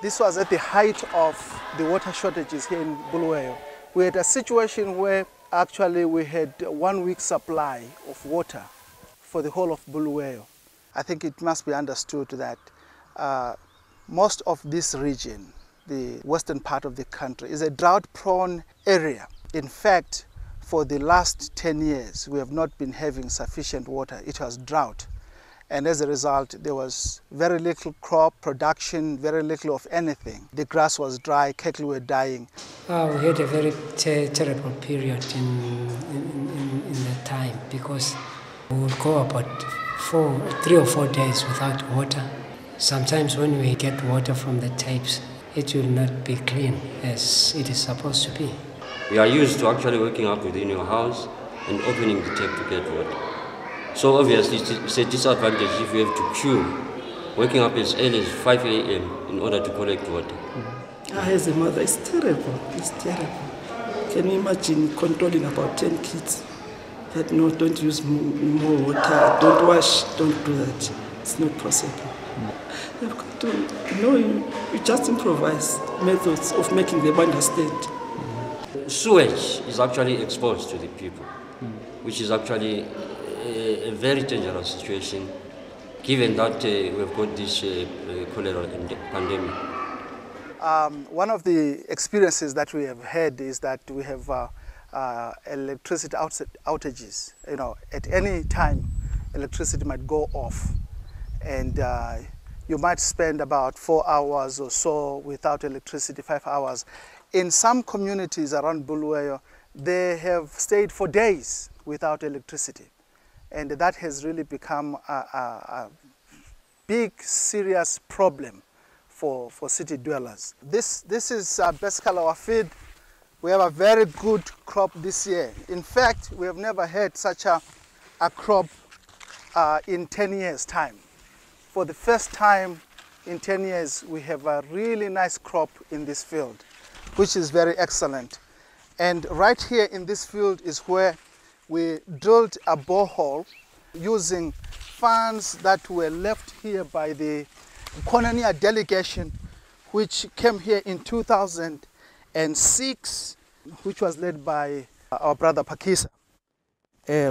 This was at the height of the water shortages here in Bulawayo. We had a situation where actually we had 1 week supply of water for the whole of Bulawayo. I think it must be understood that most of this region, the western part of the country, is a drought-prone area. In fact, for the last 10 years, we have not been having sufficient water. It was drought. And as a result, there was very little crop production, very little of anything. The grass was dry, cattle were dying. We had a very terrible period in that time, because we would go about 3 or 4 days without water. Sometimes when we get water from the tapes, it will not be clean as it is supposed to be. We are used to actually waking up within your house and opening the tap to get water. So obviously it's a disadvantage if you have to queue, waking up as early as 5 a.m. in order to collect water. As a mother, it's terrible. It's terrible. Can you imagine controlling about 10 kids? That no, don't use more water, don't wash, don't do that. It's not possible. You've got to, you just improvise methods of making them understand. Sewage is actually exposed to the people, which is actually a very dangerous situation, given that we've got this cholera pandemic. One of the experiences that we have had is that we have electricity outages. At any time, electricity might go off, and you might spend about 4 hours or so without electricity, 5 hours. In some communities around Bulawayo, they have stayed for days without electricity. And that has really become a big, serious problem for city dwellers. This is basically our feed. We have a very good crop this year. In fact, we have never had such a crop in 10 years' time. For the first time in 10 years, we have a really nice crop in this field, which is very excellent. And right here in this field is where we drilled a borehole using funds that were left here by the colonial delegation, which came here in 2006, which was led by our brother Pakisa.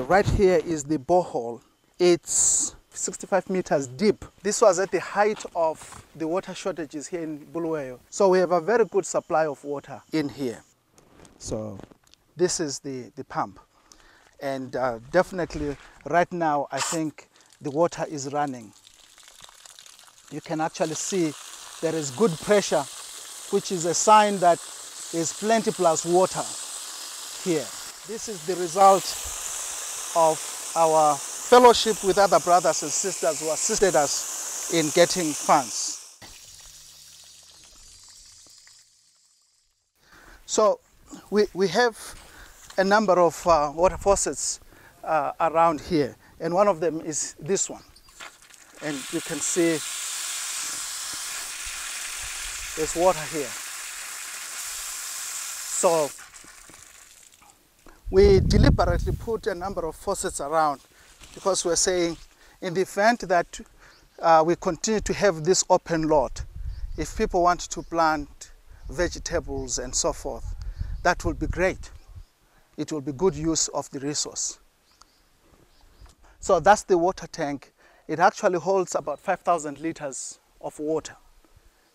Right here is the borehole. It's 65 meters deep. This was at the height of the water shortages here in Bulawayo. So we have a very good supply of water in here. So this is the pump. And definitely right now, I think the water is running. You can actually see there is good pressure, which is a sign that there's plenty plus water here. This is the result of our fellowship with other brothers and sisters who assisted us in getting funds. So we have a number of water faucets around here, and one of them is this one. And you can see there's water here. So we deliberately put a number of faucets around because we're saying in the event that we continue to have this open lot, if people want to plant vegetables and so forth, that will be great. It will be good use of the resource. So that's the water tank. It actually holds about 5,000 liters of water.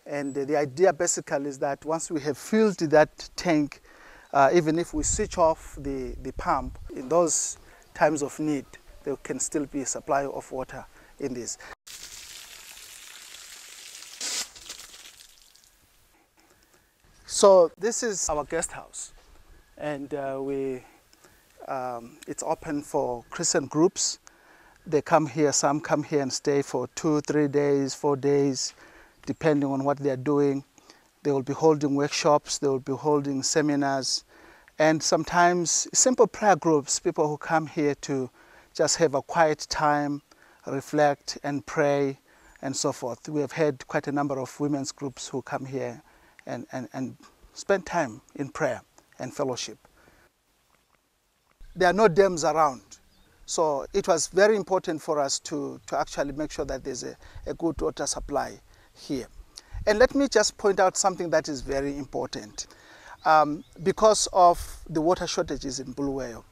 And the idea basically is that once we have filled that tank, even if we switch off the pump, in those times of need, there can still be a supply of water in this. So this is our guest house, and it's open for Christian groups. They come here, some come here and stay for 2, 3 days, 4 days, depending on what they are doing. They will be holding workshops, they will be holding seminars, and sometimes simple prayer groups, people who come here to just have a quiet time, reflect and pray and so forth. We have had quite a number of women's groups who come here and spend time in prayer and fellowship. There are no dams around, so it was very important for us to actually make sure that there's a good water supply here. And let me just point out something that is very important. Because of the water shortages in Bulawayo,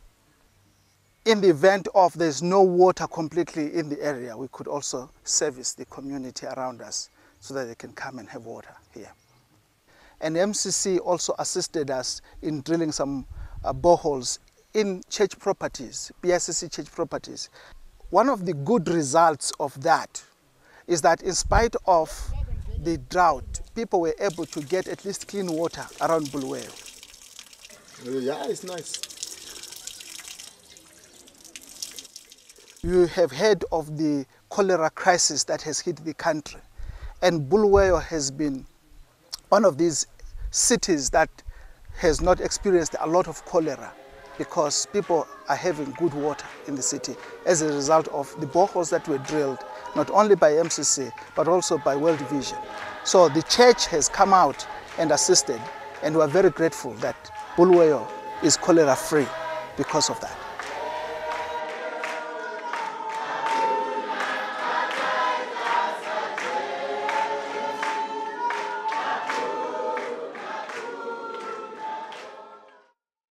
in the event of there's no water completely in the area, we could also service the community around us so that they can come and have water here. And MCC also assisted us in drilling some boreholes in church properties, BICC church properties. One of the good results of that is that in spite of the drought, people were able to get at least clean water around Bulawayo. Yeah, it's nice. You have heard of the cholera crisis that has hit the country, and Bulawayo has been one of these cities that has not experienced a lot of cholera because people are having good water in the city as a result of the boreholes that were drilled not only by MCC but also by World Vision. So the church has come out and assisted, and we are very grateful that Bulawayo is cholera free because of that.